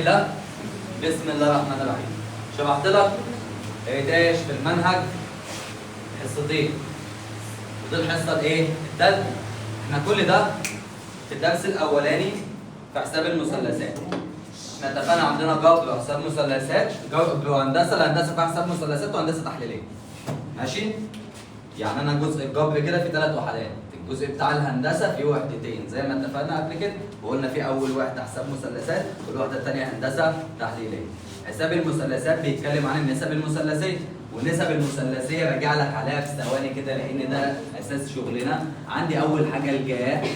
الله. بسم الله الرحمن الرحيم. شرحت لك داش في المنهج حصتين، ودي الحصه الايه؟ الثالثه. احنا كل ده في الدرس الاولاني في حساب المثلثات. احنا اتفقنا عندنا جبر وحساب مثلثات، جبر وهندسه، الهندسه فيها حساب مثلثات وهندسه تحليليه. ماشي؟ يعني انا جزء الجبر كده في 3 وحدات، الجزء بتاع الهندسه فيه وحدتين زي ما اتفقنا قبل كده، وقلنا في اول وحده حساب مثلثات والوحده الثانيه هندسه تحليليه. حساب المثلثات بيتكلم عن النسب المثلثيه، والنسب المثلثيه راجع لك عليها في ثواني كده لان ده اساس شغلنا. عندي اول حاجه الجاء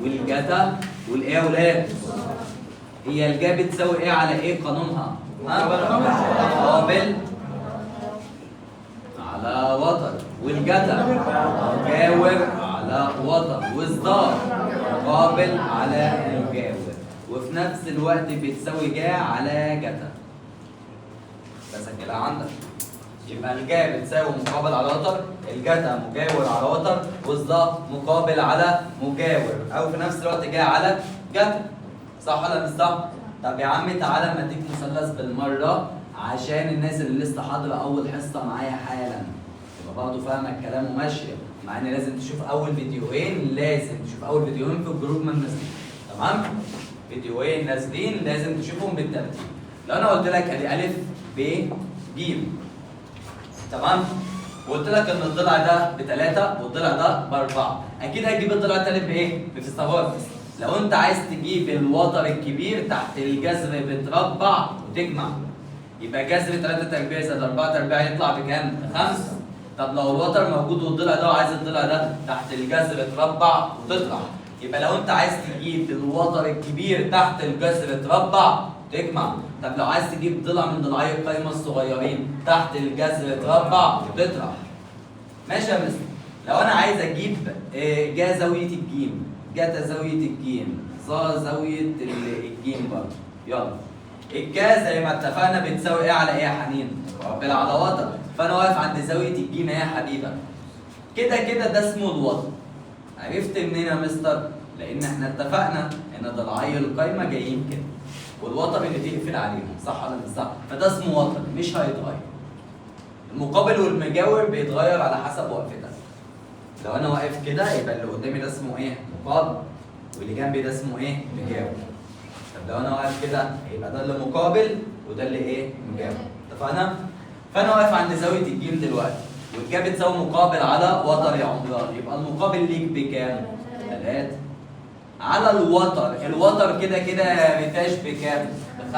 والجتا والايه يا ولاد؟ هي الجا بتساوي ايه على ايه قانونها؟ مقابل على وتر، والجتا مجاور على وتر، والصدار مقابل على مجاور، وفي نفس الوقت بتساوي جا على جتا. بسجلها عندك. يبقى الجا بتساوي مقابل على وتر، الجتا مجاور على وتر، والصدار مقابل على مجاور، او في نفس الوقت جا على جتا. صح ولا مش صح؟ طب يا عم تعالى اما اديك مثلث بالمره عشان الناس اللي لسه حاضره اول حصه معايا حالا يبقى برضه فاهمه الكلام وماشيه، مع ان لازم تشوف اول فيديوهين، لازم تشوف اول فيديوهين في الجروب من نازلين، تمام؟ فيديوهين نازلين لازم تشوفهم بالترتيب. لو انا قلت لك ادي الف ب ج، تمام؟ وقلت لك ان الضلع ده ب3 والضلع ده ب4، اكيد هتجيب الضلع الثالث بايه؟ بفيثاغورس. لو انت عايز تجيب الوتر الكبير تحت الجذر بتربع وتجمع، يبقى جذر 3 تربيع زائد 4 تربيع يطلع بكام؟ 5. طب لو الوتر موجود والضلع ده وعايز الضلع ده تحت الجذر تربع وتطرح، يبقى لو انت عايز تجيب الوتر الكبير تحت الجذر تربع تجمع. طب لو عايز تجيب ضلع من ضلعي القايمه الصغيرين تحت الجذر تربع وتطرح. ماشي يا مستر؟ لو انا عايز اجيب جا زاويه الجيم، جتا زاويه الجيم، ظا زاويه الجيم برضه. يلا. الجا زي ما اتفقنا بتساوي ايه على ايه يا حنين؟ مقابل على وتر، فانا واقف عند زاويه الجيم ايه يا حبيبه؟ كده كده ده اسمه الوتر. عرفت منين يا مستر؟ لان احنا اتفقنا ان ضلعي القايمه جايين كده والوتر اللي تقفل عليهم، صح ولا مش صح؟ فده اسمه وتر مش هيتغير. المقابل والمجاور بيتغير على حسب وقفتك. لو انا واقف كده يبقى اللي قدامي ده اسمه ايه؟ مقابل، واللي جنبي ده اسمه ايه؟ مجاور. طب لو انا واقف كده يبقى ده اللي مقابل وده اللي ايه؟ مجاور. اتفقنا؟ فانا واقف عند زاويه الجيم دلوقتي، والجا بتساوي مقابل على وتر يا عمران، يبقى المقابل ليك بكام؟ 3 على الوتر، الوتر كده كده بتاش بكام؟ ب5،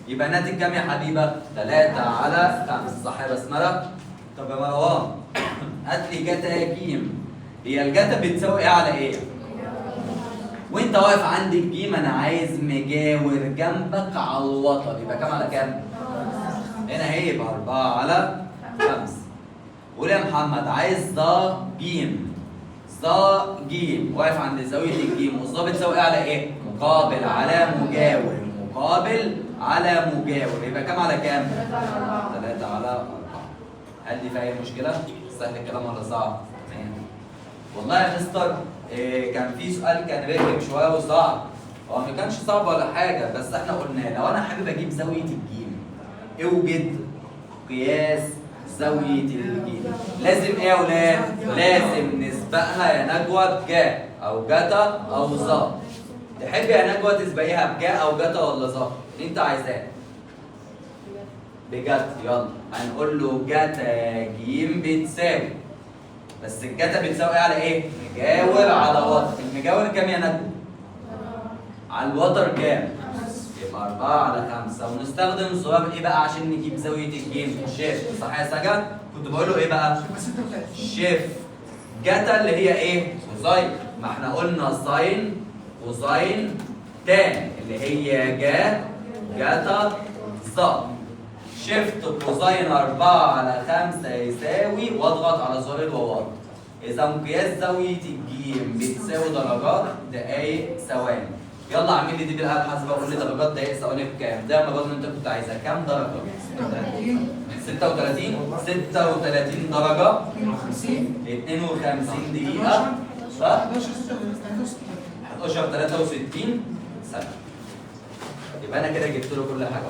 يبقى ناتج كام يا حبيبه؟ 3 على 5، صح يا بسمله؟ طب يا مروان هات لي جتا جيم، هي الجتا بتساوي ايه على ايه؟ وانت واقف عند الجيم انا عايز مجاور جنبك على الوتر، يبقى كام على كام؟ هنا ايه؟ يبقى 4 على 5. قول يا محمد عايز ظا جيم، ظا جيم، واقف عند زاويه الجيم، والظا بتساوي ايه على ايه؟ مقابل على مجاور، مقابل على مجاور، يبقى كام على كام؟ 3 على 4. هل دي فيها اي مشكله؟ سهل الكلام ولا صعب؟ والله يا مستر كان في سؤال كان رخم شويه وصعب. هو ما كانش صعب ولا حاجه، بس احنا قلنا لو انا حابب اجيب زاويه الجيم اوجد قياس زاويه الجيم. لازم ايه يا ولاد؟ لازم نسبقها يا نجوى بجا او جتا او ظا. تحب يا نجوى تسبقيها بجا او جتا ولا ظا؟ اللي انت عايزاه. بجد يلا هنقول له جتا جيم بتساوي، بس الجتا بتساوي ايه على ايه؟ مجاور على وتر، المجاور كام يا نجوى؟ على الوتر كام؟ يبقى 4 على 5، ونستخدم الزرار ايه بقى عشان نجيب زاويه الجيم؟ شيف، صح يا سجا؟ كنت بقول له ايه بقى؟ شيف. جتا اللي هي ايه؟ كوزاين، ما احنا قلنا ساين كوزاين تان اللي هي جتا ظا. شيفت كوزاين 4 على 5 يساوي، واضغط على زرار الواو. اذا قياس زاويه الجيم بتساوي درجات دقائق ثواني. يلا اعمل لي دي بالاله الحاسبه وقول لي درجات دقائق ثواني بكام؟ ده المجال اللي انت كنت عايزها كام درجه؟ 36 درجه 52 دقيقه، صح؟ 11 63 ثانيه. يبقى انا كده جبت له كل حاجه.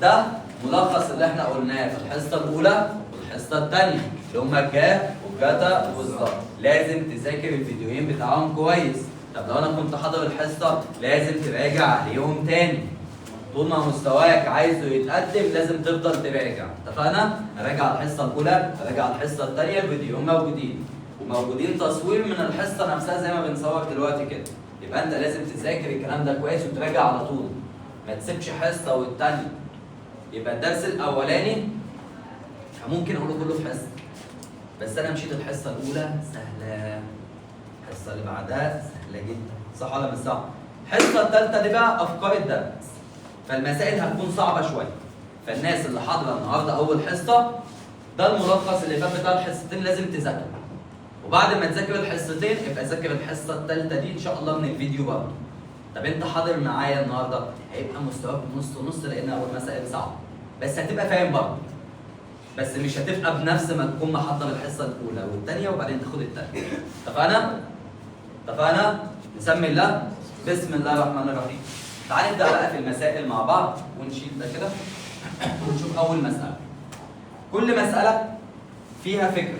ده ملخص اللي احنا قلناه في الحصه الاولى والحصه الثانيه اللي هم الجا والجتا والظا. لازم تذاكر الفيديوهين بتاعهم كويس. طب لو انا كنت حاضر الحصه لازم تراجع عليهم تاني. طول ما مستواك عايزه يتقدم لازم تفضل تراجع. اتفقنا؟ اراجع الحصه الاولى، اراجع الحصه الثانيه، الفيديوهين موجودين وموجودين تصوير من الحصه نفسها زي ما بنصور دلوقتي كده. يبقى انت لازم تذاكر الكلام ده كويس وتراجع على طول. ما تسيبش حصه والثانيه. يبقى الدرس الاولاني ممكن اقوله كله في حصه. بس انا مشيت الحصه الاولى سهله. الحصه اللي بعدها سهله جدا. صح ولا مش صح؟ الحصه الثالثه دي بقى افكار الدرس. فالمسائل هتكون صعبه شويه. فالناس اللي حاضره النهارده اول حصه ده الملخص اللي فات بتاع الحصتين لازم تذاكره. وبعد ما تذاكر الحصتين يبقى ذاكر الحصه الثالثه دي ان شاء الله من الفيديو برضه. طب انت حاضر معايا النهارده هيبقى مستواك نص ونص لان اول مسائل صعبه. بس هتبقى فاهم برضه. بس مش هتبقى بنفس ما تكون محضر الحصه الاولى والثانيه وبعدين تاخد الثالثه. اتفقنا؟ اتفقنا؟ نسمي الله. بسم الله الرحمن الرحيم. تعال نبدا بقى في المسائل مع بعض ونشيل ده كده ونشوف اول مساله. كل مساله فيها فكره.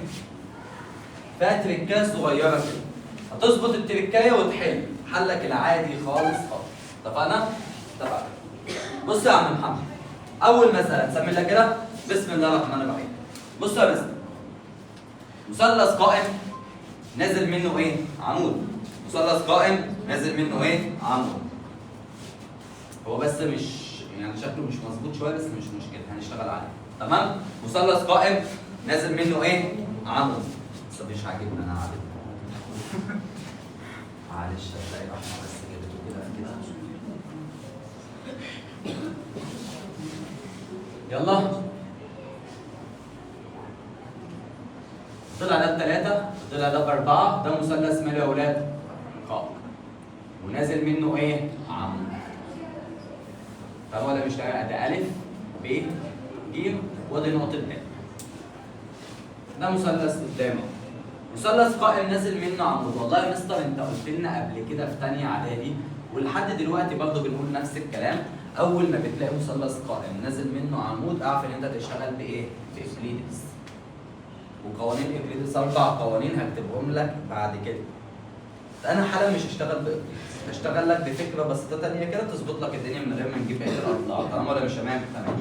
فيها تريكات صغيره كده. هتظبط التريكايه وتحل. حلك العادي خالص خالص. اتفقنا؟ اتفقنا. بص يا عم محمد. اول مساله نسمي الله كده. بسم الله الرحمن الرحيم. بص يا مستر. مثلث قائم نازل منه ايه؟ عمود. مثلث قائم نازل منه ايه؟ عمود. هو بس مش يعني شكله مش مظبوط شويه بس مش مشكله هنشتغل عليه. تمام؟ مثلث قائم نازل منه ايه؟ عمود. بس مش عاجبني انا عادي. معلش هتلاقي احنا بس جابته كده يلا. طلع ده بثلاثة، طلع ده بأربعة، ده مثلث ماله يا ولاد؟ قائم. ونازل منه ايه؟ عمود. فهو ده مش ده ألف ب ج ودي نقطة ب. ده مثلث قدامه. مثلث قائم نازل منه عمود. والله يا مستر انت قلت لنا قبل كده في ثانية إعدادي ولحد دلوقتي برضه بنقول نفس الكلام. أول ما بتلاقي مثلث قائم نازل منه عمود اعرف إن أنت تشتغل بإيه؟ بإقليدس. وقوانين إقليدس 4 قوانين هكتبهم لك بعد كده. أنا حالا مش هشتغل بإقليدس، هشتغل لك بفكرة بسيطة تانية كده تظبط لك الدنيا من غير ما نجيب بقية الأربعة. تمام ولا مش تمام؟ تمام.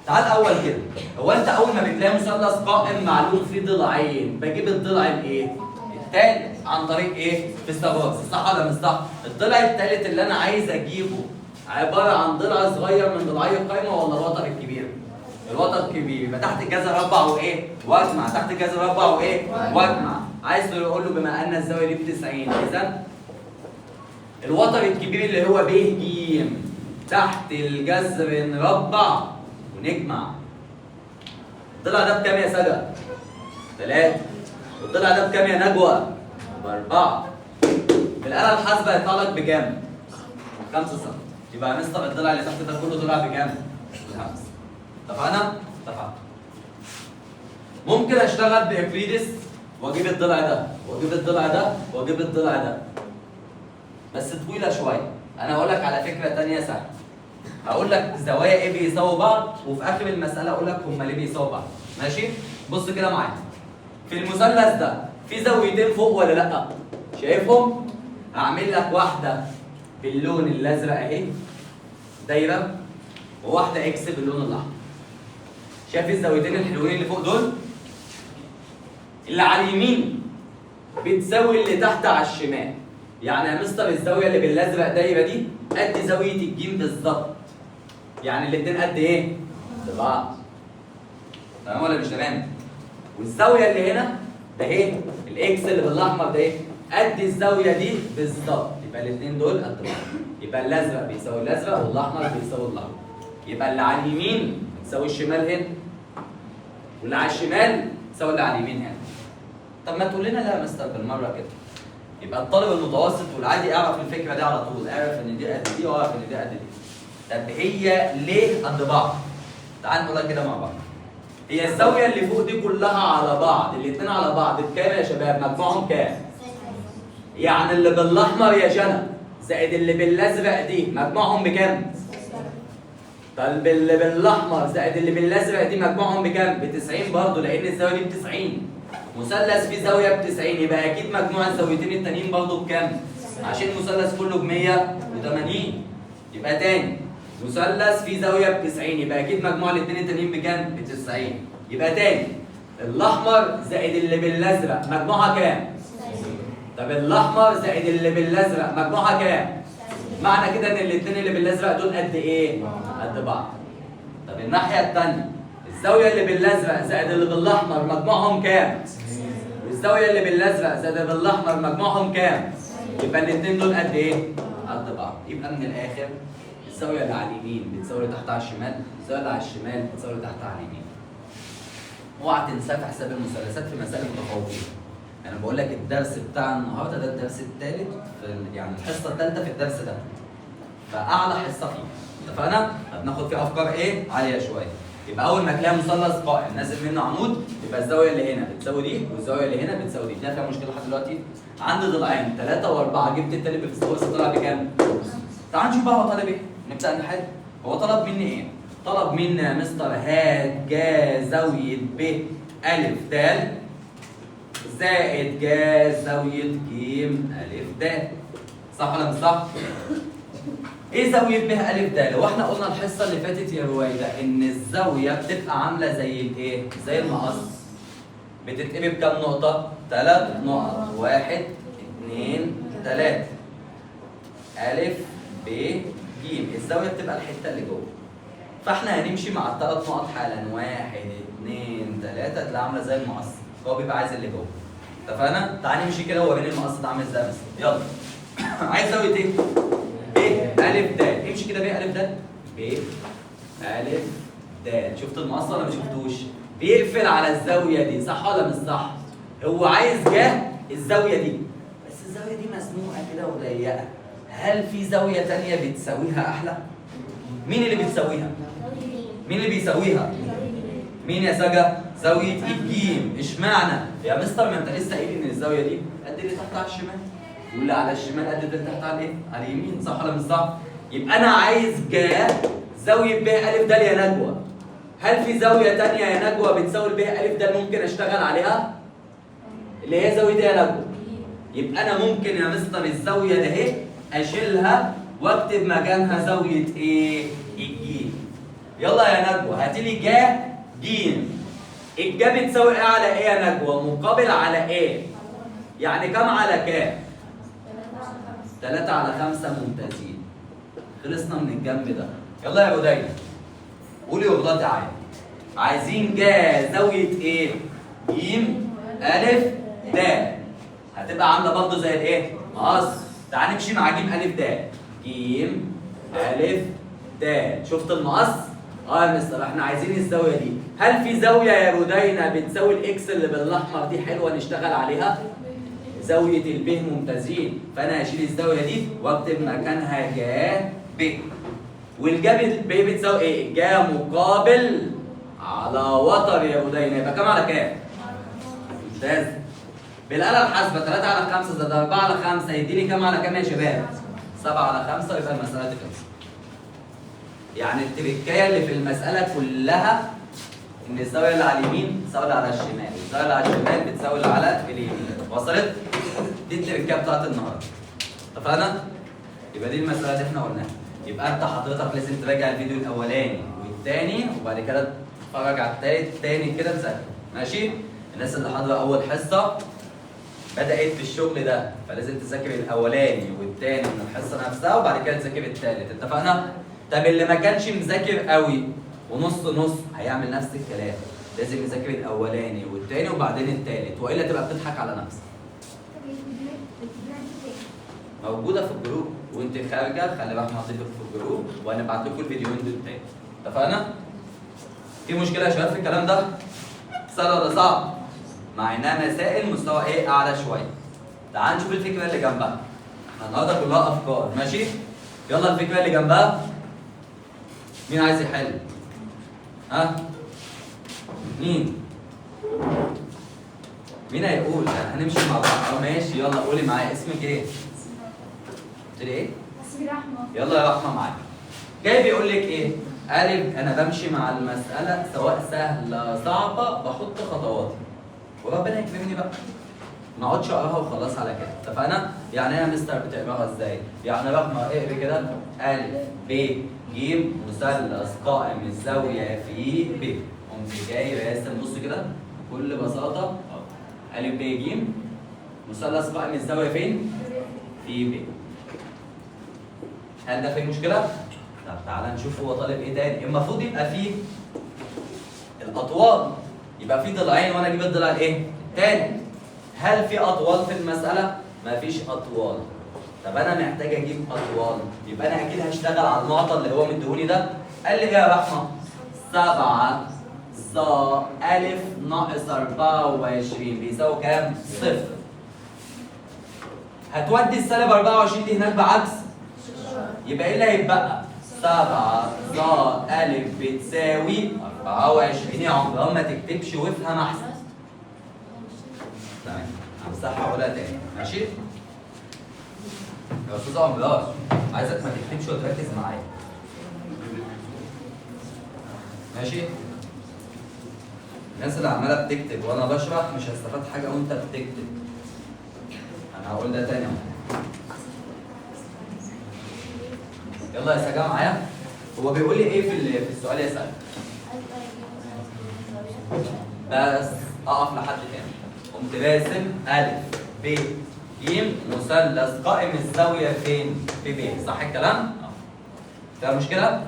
تعال اول كده. هو انت اول ما بتلاقي مثلث قائم معلوم فيه ضلعين بجيب الضلع الايه؟ الثالث عن طريق ايه؟ فيثاغورس. صح ولا مش صح؟ الضلع الثالث اللي انا عايز اجيبه عباره عن ضلع صغير من ضلعي القايمه ولا الوتر الكبير؟ الوتر الكبير. يبقى تحت الجذر اربع وايه؟ واجمع. تحت الجذر اربع وايه؟ واجمع. عايز تقول له بما ان الزاويه دي ب 90 اذا الوتر الكبير اللي هو ب ج تحت الجذر نربع ونجمع. الضلع ده بكام يا سجا؟ 3. والضلع ده بكام يا نجوى؟ ب4. بالآلة الحاسبة هيطلع لك بكام؟ 5 سم. يبقى هنسطر الضلع اللي تحت ده كله طلع بكام؟ ب5. اتفقنا؟ اتفقنا. ممكن اشتغل بإقليدس واجيب الضلع ده واجيب الضلع ده واجيب الضلع ده. بس طويلة شوية. أنا هقول لك على فكرة تانية سهلة. هقول لك زوايا ايه بيساووا بعض وفي اخر المساله اقول لك هما ليه بيساووا بعض. ماشي؟ بص كده معايا. في المثلث ده في زاويتين فوق ولا لا؟ شايفهم؟ هعمل لك واحده باللون الازرق اهي دايره وواحده اكس باللون الاحمر. شايف الزاويتين الحلوين اللي فوق دول؟ اللي على اليمين بتساوي اللي تحت على الشمال. يعني يا مستر الزاويه اللي بالازرق دايره دي قد زاويه الجيم بالظبط. يعني الاثنين قد ايه؟ قد بعض. تمام ولا مش تمام؟ والزاويه اللي هنا ده ايه؟ الاكس اللي بالاحمر ده ايه؟ قد الزاويه دي بالظبط. يبقى الاثنين دول قد بعض. يبقى الازرق بيساوي الازرق والاحمر بيساوي الاحمر. يبقى اللي على اليمين يساوي الشمال هنا. واللي على الشمال يساوي اللي على اليمين هنا. طب ما تقول لنا لا يا مستر بالمره كده. يبقى الطالب المتوسط والعادي يعرف الفكره دي على طول، يعرف ان دي قد دي ويعرف ان دي قد دي. طب هي ليه قد بعض؟ تعال نقولها كده مع بعض. هي الزاويه اللي فوق دي كلها على بعض، الاثنين على بعض بكام يا شباب؟ مجموعهم كام؟ يعني اللي بالاحمر يا جنى زائد اللي بالازرق دي مجموعهم بكام؟ طب اللي بالاحمر زائد اللي بالازرق دي مجموعهم بكام؟ ب 90 برضه، لان الزاويه دي ب 90. مثلث فيه زاويه ب 90 يبقى اكيد مجموع الزاويتين التانيين برضه بكام؟ عشان المثلث كله ب 180. يبقى تاني مثلث فيه زاويه ب 90 يبقى اكيد مجموع الاثنين التانيين بكام؟ ب 90. يبقى تاني الاحمر زائد اللي بالازرق مجموعها كام؟ طب الاحمر زائد اللي بالازرق مجموعها كام؟ معنى كده ان الاثنين اللي بالازرق دول قد ايه؟ قد بعض. طب الناحيه الثانيه الزاويه اللي بالازرق زائد اللي بالاحمر مجموعهم كام؟ والزاويه اللي بالازرق زائد اللي بالاحمر مجموعهم كام؟ يبقى الاثنين دول قد ايه؟ قد بعض. يبقى من الاخر الزاويه اللي على اليمين بتساوي اللي تحت على الشمال، الزاويه اللي على الشمال بتساوي اللي تحت على اليمين. اوعى تنساه في حساب المثلثات في مسائل المتفوقين. انا بقول لك الدرس بتاع النهارده ده الدرس الثالث يعني الحصه الثالثه في الدرس ده. فاعلى حصه فيه. اتفقنا؟ هناخد فيه افكار ايه؟ عاليه شويه. يبقى اول ما تلاقي مثلث قائم نازل منه عمود يبقى الزاويه اللي هنا بتساوي دي والزاويه اللي هنا بتساوي دي. ده فيها مشكله لحد دلوقتي؟ عندي ضلعين 3 و4 جبت التاني بالفلوس طلع بكام؟ تعال نشوف بقى هو طالب ايه؟ نبدا نحل. هو طلب مني ايه؟ طلب مني يا مستر هات جا زاويه ب ا د زائد جا زاويه ج ا د. صح ولا مش صح؟ ايه زاويه ب ا د؟ هو احنا قلنا الحصه اللي فاتت يا رويده ان الزاويه بتبقى عامله زي الايه؟ زي المقص. بتتقلب كام نقطه؟ 3 نقط. 1 2 3 ا ب ج. الزاويه بتبقى الحته اللي جوه. فاحنا هنمشي مع الثلاث نقط حالا. 1 2 3 تلاقيها عامله زي المقص. هو بيبقى عايز اللي جوه. اتفقنا؟ تعالى نمشي كده هو بين المقص ده عامل ازاي بس. يلا. عايز زاويه ايه؟ ب ا د. امشي كده ب ا د. ب ا د. شفت المقص ولا ما شفتوش؟ بيقفل على الزاويه دي، صح ولا مش صح؟ هو عايز جه الزاويه دي. بس الزاويه دي مسموقه كده وضيقه. هل في زاويه ثانيه بتساويها احلى؟ مين اللي بتساويها؟ مين اللي بيساويها؟ مين يا سجا؟ زاويه الجيم. اشمعنى؟ يا مستر ما انت لسه قايل ان الزاويه دي قد اللي تحت على الشمال. واللي على الشمال قد اللي تحت على ايه؟ على اليمين، صح ولا مش صح؟ يبقى انا عايز جا زاويه ب ا د يا نجوى. هل في زاويه ثانيه يا نجوى بتساوي ب ا د ممكن اشتغل عليها؟ اللي هي زاويه ايه يا نجوى؟ يبقى انا ممكن يا مستر الزاويه ده اهي اشيلها واكتب مكانها زاويه ايه؟ الجيم. يلا يا نجوى هاتي لي جا جيم. الجا بتساوي ايه على ايه يا نجوى؟ مقابل على ايه؟ يعني كام على كام؟ 3 على 5 ممتازين. خلصنا من الجنب ده. يلا يا بداية قولي وغلطي عادي. عايزين جا زاوية ايه؟ ج ا د. هتبقى عاملة برضه زي الايه؟ مقص. تعالى نمشي مع ج ا د. ج ا د. شفت المقص؟ يا مستر احنا عايزين الزاوية دي. هل في زاوية يا بداية بتساوي الاكس اللي بالاحمر دي حلوة نشتغل عليها؟ زاوية الب ممتازين. فأنا هشيل الزاوية دي وأكتب مكانها جا ب. والجا ب بتساوي إيه؟ جا مقابل على وتر يا بدينا. يبقى كام على كام؟ ممتاز. بالآلة الحاسبة 3 على 5 زائد 4 على 5 يديني كام على كام يا شباب؟ 7 على 5. يبقى المسألة دي خلصت. يعني التركاية اللي في المسألة كلها إن الزاوية اللي على اليمين تساوي اللي على الشمال، الزاوية اللي على الشمال بتساوي اللي على اليمين. وصلت؟ دي التركية بتاعت النهارده. اتفقنا؟ يبقى دي المسألة اللي احنا قلناها. يبقى انت حضرتك لازم تراجع الفيديو الأولاني والثاني وبعد كده تتفرج على الثالث تاني كده تذاكر. ماشي؟ الناس اللي حاضرة أول حصة بدأت في الشغل ده فلازم تذاكر الأولاني والثاني من الحصة نفسها وبعد كده تذاكر الثالث. اتفقنا؟ طب اللي ما كانش مذاكر قوي ونص نص هيعمل نفس الكلام. لازم يذاكر الاولاني والثاني وبعدين الثالث والا تبقى بتضحك على نفسك. موجوده في الجروب وانت خارجه خلي بالك هضيفك في الجروب وهنبعت لكم الفيديوهين دول تاني. اتفقنا؟ في مشكله يا شباب في الكلام ده؟ سهل ولا صعب؟ مع انها مسائل مستوى ايه؟ اعلى شويه. تعال نشوف الفكره اللي جنبها. احنا النهارده كلها افكار، ماشي؟ يلا الفكره اللي جنبها. مين عايز يحل؟ ها؟ مين؟ مين هيقول؟ هنمشي مع بعض. ماشي يلا قولي معايا اسمك ايه؟ قلت لي ايه؟ حسبي رحمة. يلا يا رحمه معايا. جاي بيقول لك ايه؟ ألف أنا بمشي مع المسألة سواء سهلة صعبة بحط خطواتي وربنا يكرمني بقى. ما اقعدش اقراها وخلاص على كده، اتفقنا؟ يعني ايه يا مستر بتقراها ازاي؟ يعني رقم اقرا كده ألف ب ج مثلث قائم الزاوية في ب. قمت جاي راسم بص كده بكل بساطة ألف ب ج مثلث قائم الزاوية فين؟ في ب. هل ده فيه مشكلة؟ طب تعالى نشوف هو طالب ايه تاني؟ المفروض يبقى فيه الأطوال، يبقى فيه ضلعين وأنا أجيب الضلع الإيه؟ التاني. هل في أطوال في المسألة؟ مفيش أطوال. طب أنا محتاج أجيب أطوال، يبقى أنا أكيد هشتغل على المعطى اللي هو مديهوني ده. قال لي إيه يا رحمة؟ 7 ظ أ ناقص 24 بيساوي كام؟ صفر. هتودي السالب 24 دي هناك بعكس؟ يبقى ايه اللي هيتبقى؟ 7 ظ أ بتساوي 24. يا عمران ما تكتبش وافهم احسن. تمام، همسحها واقولها تاني، ماشي؟ يا استاذ عمران عايزك ما تكتبش وتركز معايا. ماشي؟ الناس اللي عماله بتكتب وانا بشرح مش هستفاد حاجه وانت بتكتب. انا هقول ده تاني اهو. يلا يا سجا معايا. هو بيقول لي ايه في السؤال يا سجا؟ بس اقف لحد تاني. قمت راسم أ ب ج مثلث قائم الزاوية فين؟ في ب، صح الكلام؟ فيها مشكلة؟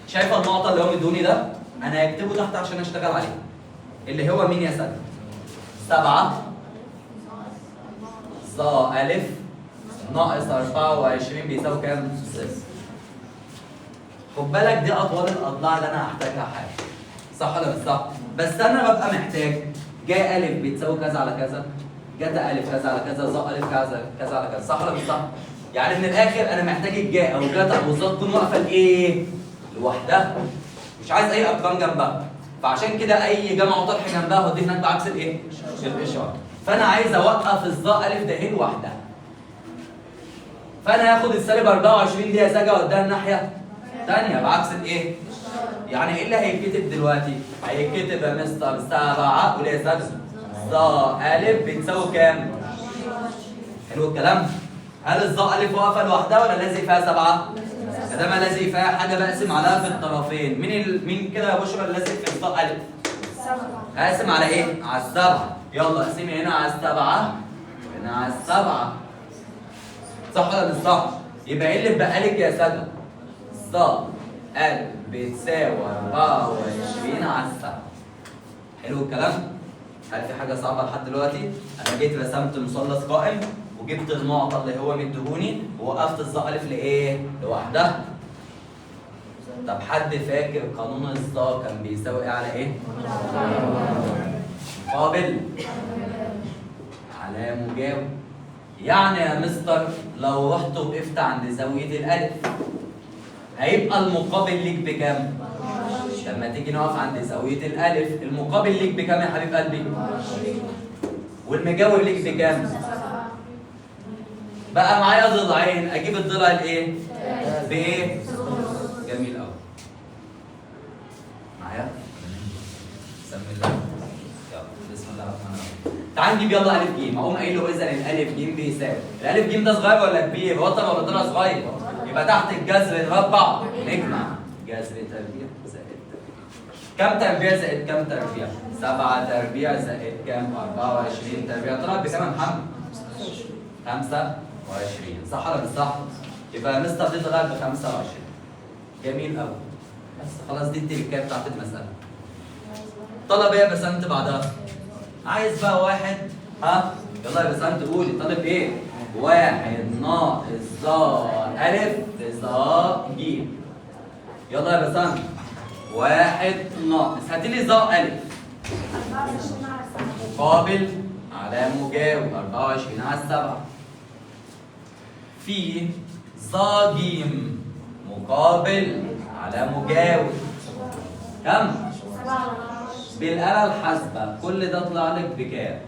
شايفة النقطة اللي هو مدوني ده؟ أنا هكتبه تحت عشان أشتغل عليه. اللي هو مين يا سجا؟ 7 ظ أ ناقص 24 بيساوي كام؟ 6. خد بالك دي اطوال الاضلاع اللي انا هحتاجها حاجه. صح ولا مش صح؟ بس انا ببقى محتاج جا أ بتساوي كذا على كذا، جتا أ كذا على كذا، ظ أ كذا على كذا، صح ولا مش صح؟ يعني من الاخر انا محتاج الجا او جتا او ظ تكون واقفه لايه؟ لوحدها. مش عايز اي ارقام جنبها. فعشان كده اي جمع وطرح جنبها هوديه هناك بعكس الايه؟ الاشاره. فانا عايز اوقف الظ أ ده ايه لوحدها. فانا هاخد السالب 24 دي يا سجا واديها الناحيه ثانيه بعكس الايه؟ يعني ايه اللي هيتكتب دلوقتي؟ هيتكتب يا مستر 7 قول يا سجا ظ أ بتساوي كام؟ حلو الكلام؟ هل الظ أ واقفه لوحدها ولا لازق فيها 7؟ ما دام لازق فيها حاجه بقسم عليها في الطرفين. مين كده يا بشرى اللي لازق في الظ أ؟ 7. هقسم على ايه؟ على السبعه. يلا اقسمي هنا على السبعه وهنا على السبعه. صح ولا مش صح؟ يبقى ايه اللي اتبقى لك يا سجا؟ ظ أ بتساوي 24 على 7. حلو الكلام؟ هل في حاجة صعبة لحد دلوقتي؟ أنا جيت رسمت مثلث قائم وجبت المعطى اللي هو مديهوني ووقفت الظ أ لإيه؟ لوحدها. طب حد فاكر قانون الظ كان بيساوي إيه على إيه؟ مقابل على مجاور. يعني يا مستر لو رحت وقفت عند زاوية الألف هيبقى المقابل ليك بكام؟ لما تيجي نقف عند زاوية الألف المقابل ليك بكام يا حبيب قلبي؟ والمجاور ليك بكام؟ بقى معايا ضلعين أجيب الضلع الإيه؟ بإيه؟ جميل أوي. معايا؟ بسم الله. يلا بسم الله الرحمن الرحيم. تعال نجيب يلا ألف ج، أقوم قايل له إذا الألف ج بيساوي، الألف ج ده صغير ولا كبير؟ وطن ولا طلع صغير؟ يبقى تحت الجذر نربع نجمع جذر تربيع زائد كام تربيع زائد كام تربيع؟ 7 تربيع زائد كام؟ 24 تربيع. طلعت بكام يا محمد؟ 25. صح ولا مش صح؟ يبقى مستر دي طلعت ب 25. جميل قوي. بس خلاص دي التركات بتاعت المسألة. طلب ايه يا بسنت بعدها؟ عايز بقى واحد ها؟ يلا يا بسنت قولي طالب ايه؟ 1 ناقص ظ أ في ظ ج. يلا يا بسنت 1 ناقص هاتي لي ظ أ 24 على 7. مقابل على مجاور 24 على 7 في ظ ج مقابل على مجاور كم؟ 7. بالآلة الحاسبة كل ده طلع لك بكام؟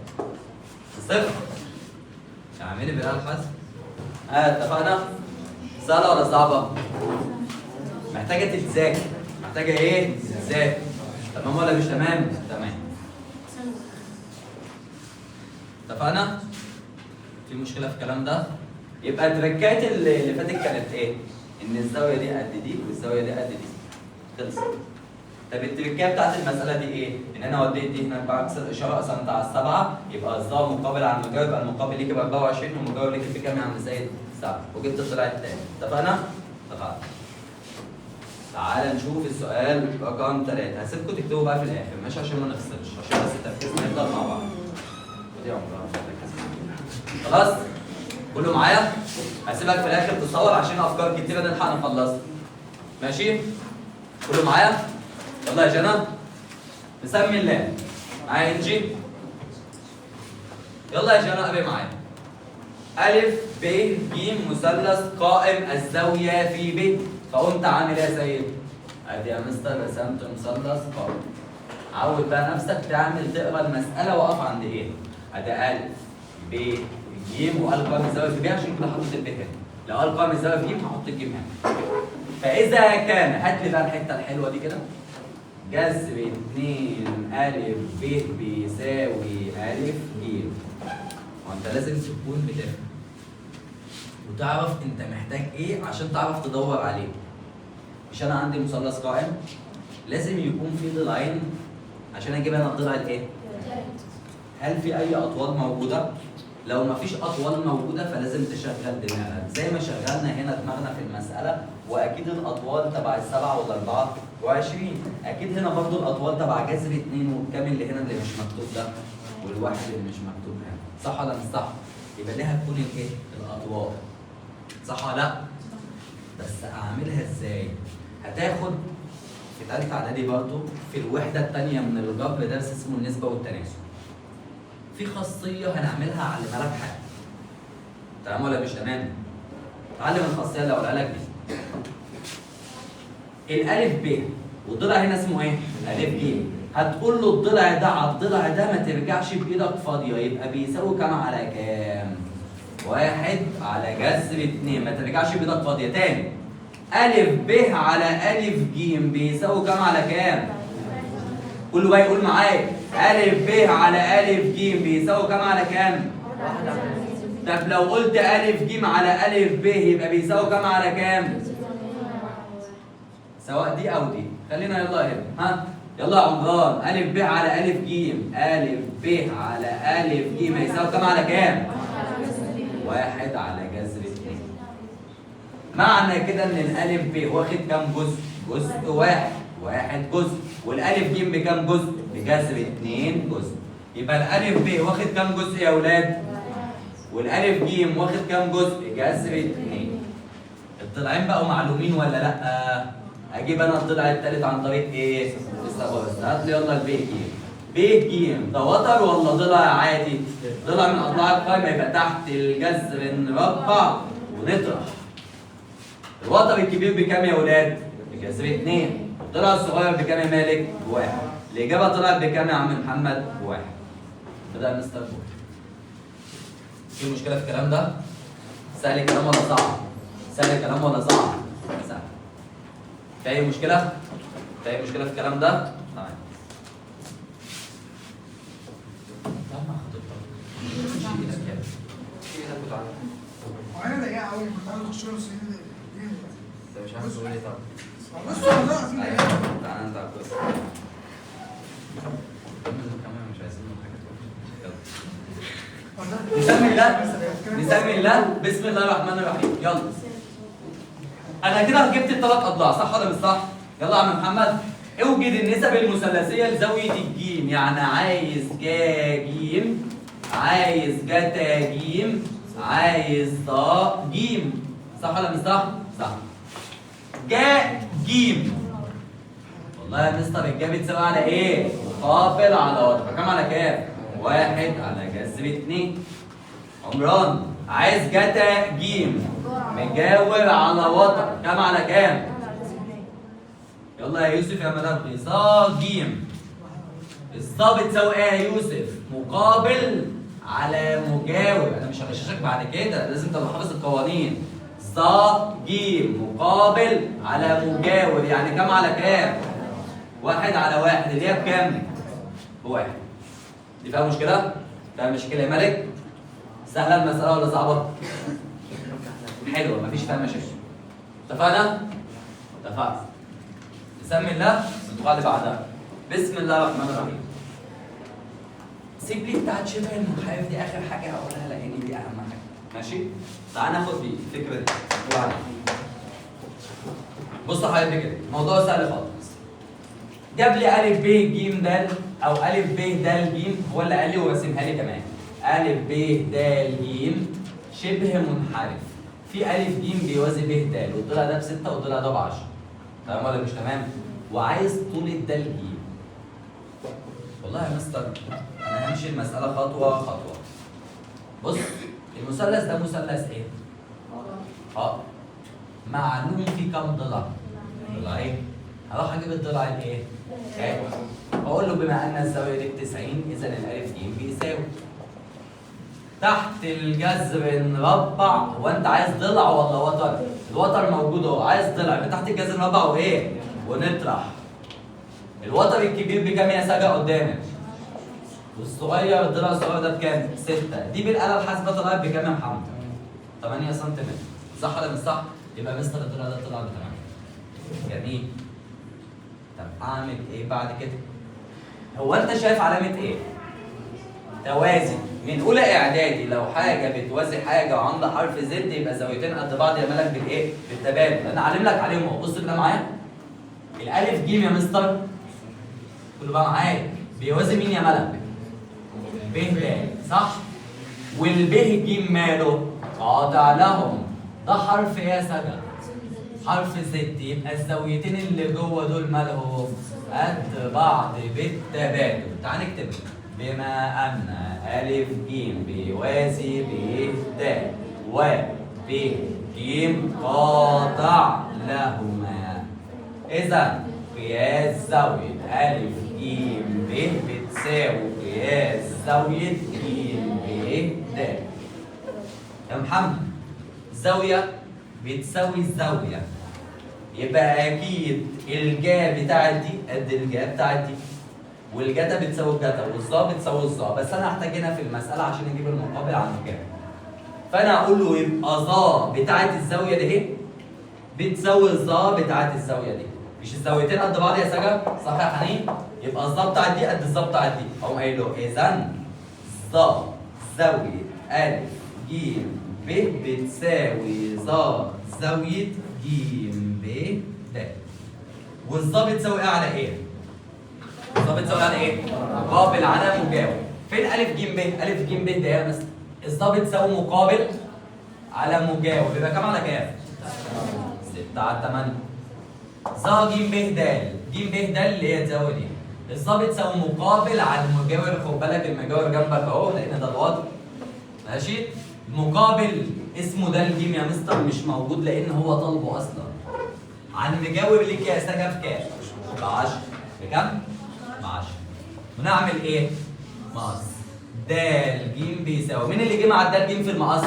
صفر. اعملي بالآلة الحاسبة. اتفقنا؟ سهلة ولا صعبة؟ محتاجة تتذاكر. محتاجة ايه؟ تتذاكر. تمام ولا مش تمام؟ تمام. اتفقنا؟ في مشكلة في الكلام ده؟ يبقى التركات اللي فاتت كانت ايه؟ إن الزاوية دي قد دي والزاوية دي قد دي. خلصت. طب التركات بتاعت المسألة دي ايه؟ إن أنا وديت دي هناك بعكس الإشارة قسمت على السبعة يبقى الظاهر مقابل على المجاور يبقى المقابل ليك ب 24 والمجاور ليك بكام يا عم سيد؟ 7 وجبت الضلع التاني. اتفقنا؟ اتفقنا. تعال نشوف السؤال رقم 3 هسيبكم تكتبوا بقى في الآخر ماشي عشان ما نفصلش عشان بس تركيزنا يفضل مع بعض. ودي عمرها خلاص؟ كله معايا؟ هسيبك في الاخر تصور عشان افكار كتيره نلحق نخلصها. ماشي؟ كله معايا؟ يلا يا جنى نسمي الله. معايا انجي؟ يلا يا جنى قري معايا. ألف ب ج مثلث قائم الزاوية في ب فقمت عامل ايه يا سيد؟ ادي يا مستر رسمت مثلث قائم. عود بقى نفسك تقرا المسألة واقف عند ايه؟ ادي ألف ب ج وقال قائم الزاويه في ب عشان كده حطيت الب هنا. لو قال قائم الزاويه في ج هحط الج هنا. فاذا كان هات لي بقى الحته الحلوه دي كده. جذر 2 ا ب بيساوي ا ج. وانت لازم تكون بتفهم وتعرف انت محتاج ايه عشان تعرف تدور عليه. مش انا عندي مثلث قائم لازم يكون في ضلعين عشان اجيب انا الضلع الايه؟ هل في اي اطوال موجوده؟ لو مفيش اطوال موجوده فلازم تشغل دماغك زي ما شغلنا هنا دماغنا في المساله واكيد الاطوال تبع السبعه والاربعه و20 اكيد هنا برضو الاطوال تبع جذر 2 والكام اللي هنا اللي مش مكتوب ده والواحد اللي مش مكتوب هنا صح ولا مش صح؟ يبقى دي هتكون الايه؟ الاطوال صح ولا لا؟ بس اعملها ازاي؟ هتاخد في ثالثه اعدادي برضو في الوحده الثانيه من الجبر درس اسمه النسبه والتناسب. في خاصية هنعملها علمها لك حاجة. تمام ولا مش تمام؟ اتعلم الخاصية اللي هقولها لك دي. الألف ب والضلع هنا اسمه إيه؟ ألف ج. هتقول له الضلع ده على الضلع ده ما ترجعش بإيدك فاضية يبقى بيساوي كام على كام؟ 1 على جذر 2 ما ترجعش بإيدك فاضية تاني. ألف ب على ألف ج بيساوي كام على كام؟ كله بقى يقول معايا ألف ب على ألف ج بيساوي كام على كام؟ طب لو قلت ألف ج على ألف ب يبقى بيساوي كام على كام؟ سواء دي أو دي، خلينا يلا هنا، ها؟ يلا يا عمران ألف ب على ألف ج، ألف ب على ألف ج هيساوي كام على كام؟ 1 على جذر 2. معنى كده إن الألف ب واخد كام جزء؟ جزء واحد جزء، والألف ج بكام جزء؟ بجذر 2 جزء. يبقى الألف ب واخد كام جزء يا أولاد؟ والألف ج واخد كام جزء؟ جذر 2. الضلعين بقوا معلومين ولا لأ؟ أجيب أنا الضلع التالت عن طريق إيه؟ بس هات لي يلا الب ج. ب ج ده وتر ولا ضلع عادي؟ ضلع من أضلاع القائمة يبقى تحت الجذر نربع ونطرح. الوتر الكبير بكام يا أولاد؟ بجذر 2. الضلع الصغير بكام يا مالك؟ 1. الإجابة طلعت بكام يا عم محمد؟ 1. بدأ مستر بوي. في مشكلة في الكلام ده؟ سهل الكلام ولا صعب؟ سهل الكلام ولا صعب؟ سهل. في أي مشكلة؟ في أي مشكلة في الكلام ده؟ تمام. لما خطيبتك شيل إيدك كده. شيل إيدك وتعالى. وأنا ضيقة أوي كنت عايز أخش نص أنت مش عارف تقول إيه طب؟ بص والله أيوه تعالى أنت على الكرسي. كمان مش عايزين حاجة نسمي الله نسمي الله بسم الله الرحمن الرحيم يلا. انا كده جبت الثلاث اضلاع صح ولا مش صح؟ يلا يا عم محمد اوجد النسب المثلثيه لزاويه الجيم يعني عايز جا جيم عايز جتا جيم عايز طا جيم صح ولا مش صح؟ صح. جا جيم والله يا مستر الجا بتساوي على ايه؟ مقابل على وتر كام على كام؟ 1 على جذر 2. عمران عايز جتا جيم مجاور على وتر كام على كام؟ يلا يا يوسف يا مدام صا جيم. الصا بتساوي ايه يا يوسف؟ مقابل على مجاور. انا مش هغششك بعد كده، لازم تبقى حافظ القوانين. ظا جيم مقابل على مجاور، يعني كام على كام؟ 1 على 1 اللي هي بكام؟ بواحد. دي فيها مشكلة؟ فيها مشكلة يا مالك؟ سهلة المسألة ولا صعبة؟ حلوة مفيش فيها مشاكل. اتفقنا؟ اتفقنا. نسمي الله ندخل اللي بعدها. بسم الله الرحمن الرحيم. سيب لي بتاعت شبه المنحرف دي آخر حاجة هقولها لأن دي أهم حاجة. ماشي؟ تعال ناخد دي الفكرة دي. وبعدين. بص حضرتك كده، الموضوع سهل خالص. جاب لي أ ب ج د أو أ ب د ج، هو اللي قال لي ورسمها لي كمان. أ ب د ج شبه منحرف. في أ ج بيوازي ب د، والضلع ده ب6 والضلع ده ب10. تمام ولا مش تمام؟ وعايز طول د ج. والله يا مستر أنا همشي المسألة خطوة خطوة. بص المثلث ده مثلث إيه؟ معلوم فيه كام ضلع؟ ضلعين. هروح اجيب الضلع الايه؟ اقول له بما ان الزاويه دي ب 90 اذا الالف ج بيساوي. تحت الجذر نربع. هو انت عايز ضلع ولا وتر؟ الوتر موجود اهو، عايز ضلع يبقى تحت الجذر نربع وايه؟ ونطرح. الوتر الكبير بكام يا سجا قدامك؟ والصغير الضلع الصغير ده بكام؟ 6. دي بالاله الحاسبه طلعت بكام يا محمد؟ 8 سم. صح ولا مش صح؟ يبقى مستر الضلع ده طلع ب 8. جميل. طب اعمل ايه بعد كده؟ هو انت شايف علامه ايه؟ توازي. من اولى اعدادي لو حاجه بتوازي حاجه وعندها حرف زد يبقى زاويتين قد بعض يا مالك بالايه؟ بالتبادل. انا عالم لك عليهم اهو. بص كده معايا. الالف ج يا مستر كله بقى معايا بيوازي مين يا مالك؟ ب د صح؟ والب ج ماله؟ قاطع لهم. ده حرف ايه يا سجا؟ حرف زد. يبقى الزاويتين اللي جوه دول مالهم؟ قد بعض بالتبادل. تعال نكتب. بما ان أ ج بيوازي ب د و ب ج قاطع لهما. إذا قياس زاوية أ ج ب بتساوي قياس زاوية ج ب د. يا محمد زاوية بتساوي الزاوية، يبقى أكيد الجا بتاعت دي قد الجا بتاعت دي، والجتا بتساوي الجتا، والظا بتساوي الظا، بس أنا هحتاج هنا في المسألة عشان أجيب المقابل عن الجا. فأنا أقول له يبقى ظا بتاعت الزاوية دي أهي بتساوي الظا بتاعت الزاوية دي. مش الزاويتين قد بعض يا سجا؟ صح يا حنين؟ يبقى الظا بتاعت دي قد الظا بتاعت دي. أقوم قايل له إذا ظا زاوية أ ج ب بتساوي ظا زاوية ج ب د. والظا بتساوي ايه على ايه؟ الظا بتساوي على ايه؟ مقابل على مجاور. فين أ ج ب؟ أ ج ب ده يا مستر. الظا بتساوي مقابل على مجاور، يبقى كام على كام؟ 6 على 8. ظا ج ب د، ج ب د اللي هي الزاوية دي. الظا بتساوي مقابل على المجاور. خد بالك المجاور جنبك اهو لأن ده الوضع. ماشي؟ مقابل اسمه ده الجيم يا مستر مش موجود لان هو طالبه اصلا. عن مجاور ليك يا سجا بكام؟ ب 10. بكام؟ ب 10. ونعمل ايه؟ مقص. د ج بيساوي مين اللي جه مع د ج في المقص؟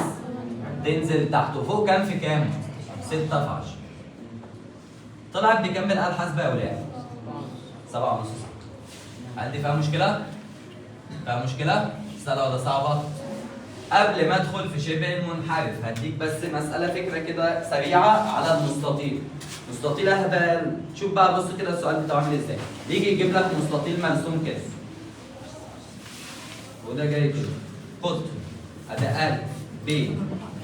تنزل تحته فوق كام في كام؟ 6 في 10. طلعت بكام بالاله الحاسبه يا ولاد؟ 7 ونص. عندي فيها مشكله؟ فيها مشكله؟ سهله ولا صعبه؟ قبل ما ادخل في شبه المنحرف هديك بس مسألة فكرة كده سريعة على المستطيل. مستطيل اهبل. شوف بقى بص كده السؤال بتاعه عامل ازاي. يجي يجيب لك مستطيل مرسوم كده. وده جاي كده. خد ادي أ ب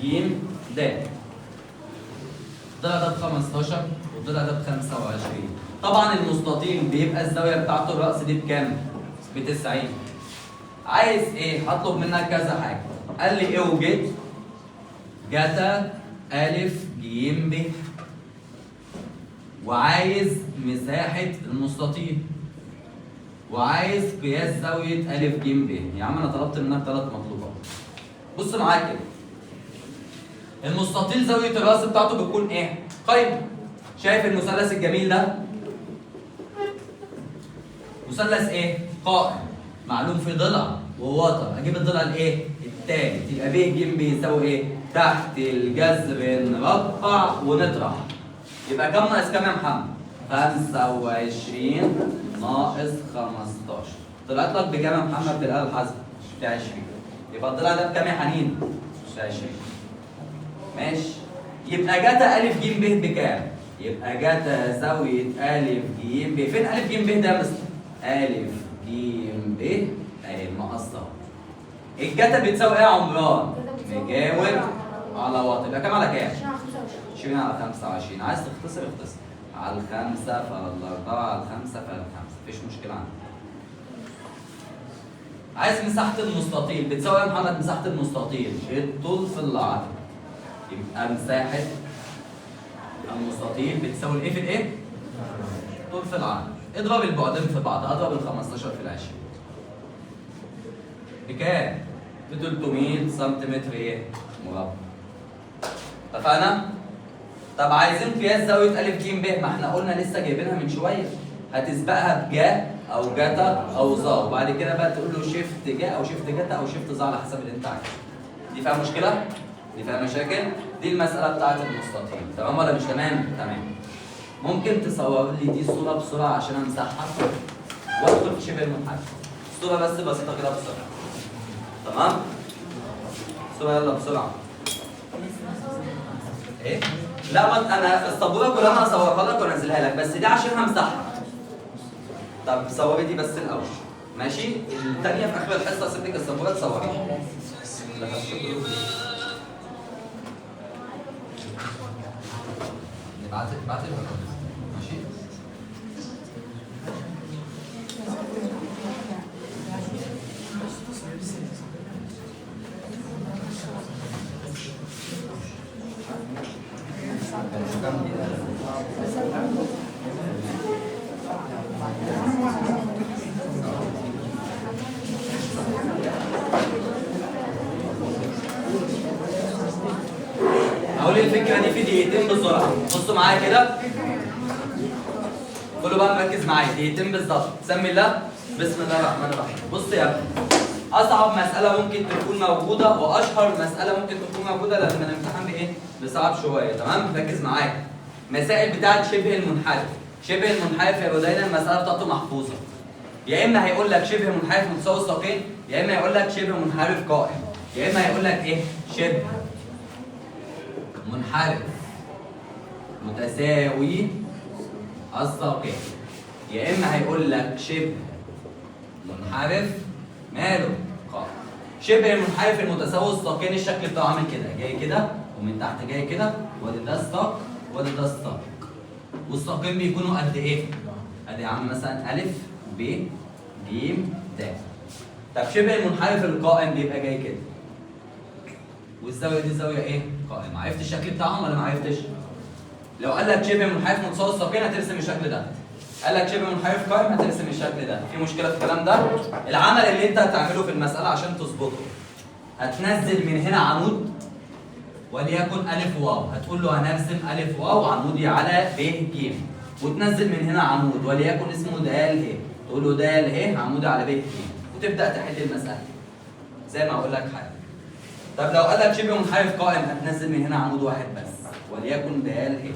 ج د. الضلع ده ب 15 والضلع ده ب 25. طبعا المستطيل بيبقى الزاوية بتاعته الرأس دي بكام؟ ب 90. عايز ايه؟ هطلب منك كذا حاجة. قال لي اوجد جتا أ ج ب وعايز مساحة المستطيل وعايز قياس زاوية أ ج ب. يا عم أنا طلبت منك 3 مطلوبات. بص معايا كده. المستطيل زاوية الرأس بتاعته بتكون إيه؟ قايمة. شايف المثلث الجميل ده؟ مثلث إيه؟ قائم. معلوم في ضلع ووتر. اجيب الضلع الايه؟ التالت. يبقى ب ج بيساوي ايه؟ تحت الجذر نربع ونطرح. يبقى كام ناقص كام يا محمد؟ 25 ناقص 15. طلعت لك بكام يا محمد بالآلة الحاسبة؟ ب 20. يبقى الضلع ده بكام يا حنين؟ ب 20. ماشي. يبقى جتا أ ج ب بكام؟ يبقى جتا زاوية أ ج ب. فين أ ج ب ده يا مستر؟ أ ج ب أهي المقصة. الجتا بتساوي إيه يا عمران؟ مجاور على وتر. يبقى كام على كام؟ 20 على 25. عايز تختصر اختصر. على 5 فال 4 على 5 فال 5. مفيش مشكلة عندي. عايز مساحة المستطيل بتساوي إيه يا محمد؟ مساحة المستطيل الطول في العرض. يبقى مساحة المستطيل بتساوي الايه في الايه؟ طول في العرض. اضرب البعدين في بعض. اضرب ال 15 في ال 20. بكام؟ ب 300 سنتيمتر ايه؟ مربع. اتفقنا؟ طب عايزين قياس زاوية أ ج ب. ما احنا قلنا لسه جايبينها من شوية. هتسبقها بجا أو جتا أو ظا، وبعد كده بقى تقول له شيفت جا أو شيفت جتا أو شيفت ظا على حسب اللي أنت عايزه. دي فيها مشكلة؟ دي فيها مشاكل؟ دي المسألة بتاعت المستطيل. تمام ولا مش تمام؟ تمام. ممكن تصور لي دي صورة بسرعة عشان أمسحها وأدخل في شبه المنحرف. صورة بس بسيطة كده بسرعة. تمام؟ صورة يلا بسرعة. إيه؟ لا ما أنا السبورة كلها أنا هصورها لك وأنزلها لك، بس دي عشان همسحها. طب صوري دي بس الأول. ماشي؟ التانية في آخر الحصة أسيب لك السبورة تصوريها. بعت ماشي. هقول الفكره دي في دقيقتين بسرعه. بصوا معايا كده. كله بقى مركز معايا دقيقتين بالظبط. سمي الله. بسم الله الرحمن الرحيم. بص يا ابني، اصعب مساله ممكن تكون موجوده واشهر مساله ممكن تكون موجوده لما الامتحان بايه؟ بصعب شويه. تمام؟ ركز معايا. مسائل بتاعت شبه المنحرف. شبه المنحرف يا ولادنا المساله بتاعته محفوظه. يا اما هيقول لك شبه منحرف متساوي الساقين، يا اما يقول لك شبه منحرف قائم، يا اما هيقول لك ايه؟ شبه منحرف متساوي الساقين، يا اما هيقول لك شبه منحرف ماله؟ قائم. شبه المنحرف المتساوي الساقين الشكل بتاعه عامل كده، جاي كده ومن تحت جاي كده، وادي ده الساق وادي ده الساق. والساقين بيكونوا قد ايه؟ ادي يا عم مثلا ا ب ج د. طب شبه المنحرف القائم بيبقى جاي كده. والزاويه دي زاويه ايه؟ قائمه. عرفت الشكل بتاعهم ولا ما عرفتش؟ لو قال لك شبه منحرف متساوي الساقين هترسم الشكل ده. قال لك شبه منحرف قائم هترسم الشكل ده. في مشكله في الكلام ده؟ العمل اللي انت هتعمله في المساله عشان تظبطه، هتنزل من هنا عمود وليكن ا واو، هتقول له هنرسم ا واو عمودي على ب ج، وتنزل من هنا عمود وليكن اسمه د ه، تقول له د ه عمودي على ب ج، وتبدا تحل المساله زي ما اقول لك حاجه. طب لو قال لك شبه منحرف قائم هتنزل من هنا عمود واحد بس وليكن د ه،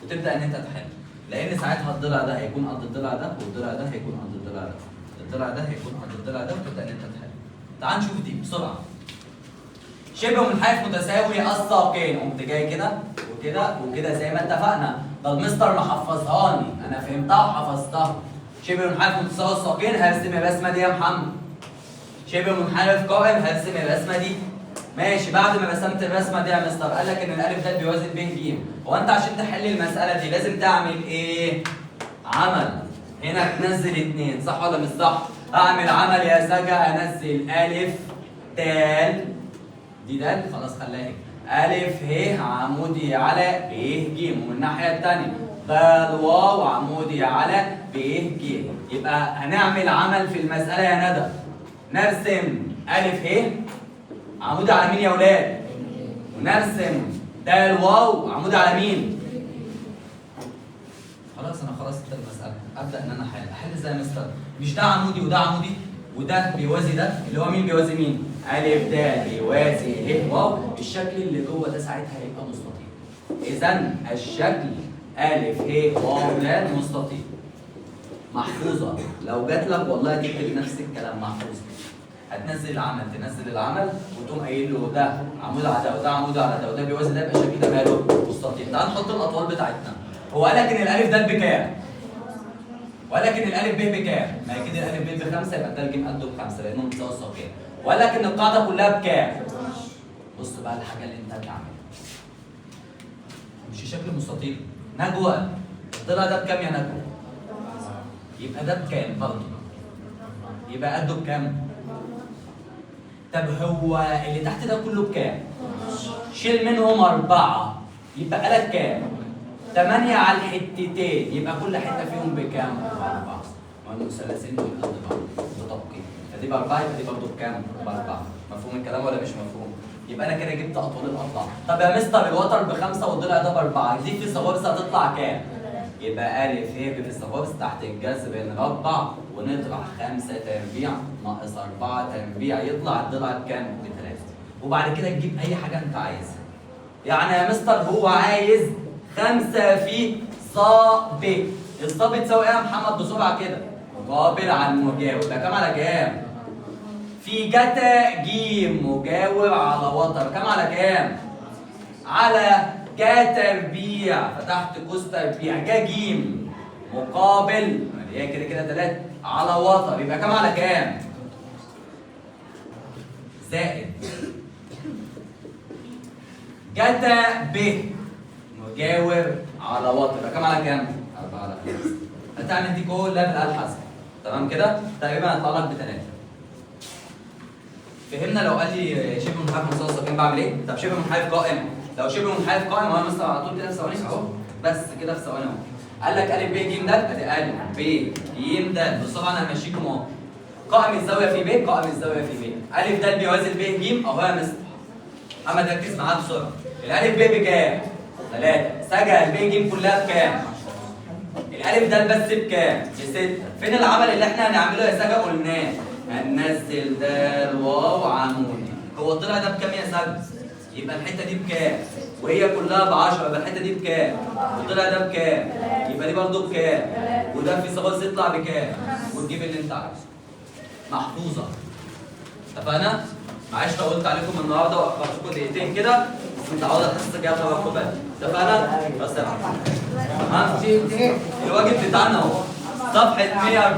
وتبدا ان انت تحل، لان ساعتها الضلع ده هيكون قد الضلع ده، والضلع ده هيكون قد الضلع ده، الضلع ده هيكون قد الضلع ده، وتبدا ان انت تحل. تعال نشوف دي بسرعه. شبه منحرف متساوي الساقين، قمت جاي كده وكده وكده زي ما اتفقنا. ده المستر محفظهاني، انا فهمتها وحفظتها. شبه منحرف متساوي الساقين هرسم الرسمه دي يا محمد. شبه منحرف قائم هرسم الرسمه دي. ماشي. بعد ما رسمت الرسمه دي يا مستر قال لك ان الالف ده بيوازن ب ج، هو انت عشان تحل المساله دي لازم تعمل ايه؟ عمل. هنا تنزل 2 صح ولا مش صح؟ اعمل عمل يا سجا، انزل ا د دي د خلاص خليها هيك. ا ه عمودي على ب ج، ومن الناحيه الثانيه د واو عمودي على ب ج. يبقى هنعمل عمل في المساله يا ندى. نرسم ا ه عمودي على مين يا ولاد؟ ونرسم د واو عمودي على مين؟ خلاص انا خلصت المساله. ابدا ان انا احل ازاي يا مستر؟ مش ده عمودي وده عمودي وده بيوازي ده اللي هو مين بيوازي مين؟ ألف د بيوازي ه واو. الشكل اللي جوه ده ساعتها هيبقى مستطيل. إذا الشكل ألف ه واو د مستطيل. محفوظة. لو جات لك والله تكتب نفس الكلام محفوظة. هتنزل العمل تنزل العمل وتقوم قايل له ده عمود على ده وده عمود على ده وده بيوازي ده، يبقى الشكل ده ماله؟ مستطيل. تعال نحط الأطوال بتاعتنا. هو قال لك إن الألف ده بكام؟ ولكن الالف ب بكام؟ ما هي كده الالف ب ب5 يبقى ده الجيم قده ب5 لانه متساوي الساقين. ولكن القاعده كلها بكام؟ بص بقى الحاجه اللي انت هتعملها. مش شكل مستطيل. نجوى الضلع ده بكام يا نجوى؟ يبقى ده بكام برضه؟ يبقى قده بكام؟ طب هو اللي تحت ده كله بكام؟ شيل منهم 4 يبقى لك كام؟ 8 على الحتتين، يبقى كل حته فيهم بكام؟ 4. ما المثلثين دول قد بعض بطبقين، فدي ب4 يبقى دي برضه بكام؟ ب4. مفهوم الكلام ولا مش مفهوم؟ يبقى انا كده جبت اطوال الاربعه. طب يا مستر الوتر ب5 والضلع ده ب4، دي في الثوابت هتطلع كام؟ يبقى ا ه ب في الثوابت تحت الجذر نربع ونطرح 5 تربيع ناقص 4 تربيع يطلع الضلع بكام؟ ب3. وبعد كده تجيب اي حاجه انت عايزها. يعني يا مستر هو عايز 5 في صا ب. الصا بتساوي ايه يا محمد بسرعه كده؟ مقابل على المجاور، يبقى كام على كام؟ في جتا ج مجاور على وتر، كام على كام؟ على جا تربيع، فتحت قوس تربيع جا ج مقابل هي كده كده 3 على وتر، يبقى كام على كام؟ زائد جتا ب مجاور على وتر، يبقى كام على كام؟ 4 على 5. هتعمل دي كلها بالآلة الحاسبة. تمام كده؟ تقريبا هيطلع لك ب3. فهمنا؟ لو قال لي شبه منحرف مساوي الساقين بعمل ايه؟ طب شبه منحرف قائم، لو شبه منحرف قائم هو مثلا على طول كده في ثواني اهو، بس كده في ثواني اهو. قال لك ا ب ج د، ادي ا ب ج د، بص طبعا انا همشيكم اهو. قائم الزاويه في ب، قائم الزاويه في ب، ا د بيوازي ب ج اهو يا مستر. محمد ركز معايا بسرعه. الالف ب بكام؟ 3. سجل ب ج كلها بكام؟ الالف د بس بكام؟ ب6. فين العمل اللي احنا هنعمله يا سجل؟ قلناه هننزل د واو عمودي. هو طلع ده بكام يا سجل؟ يبقى الحته دي بكام؟ وهي كلها ب10، يبقى الحته دي بكام؟ وطلع ده بكام؟ يبقى دي برضه بكام؟ وده في صفات يطلع بكام؟ وتجيب اللي انت عايزه. محفوظه. اتفقنا؟ معلش لو قلت عليكم النهارده واخرتكم دقيقتين كده، بس انت عاوز الحصه الجايه تاخدوا بالك. اتفقنا؟ بس يا محمد. الواجب بتاعنا اهو. صفحه 104.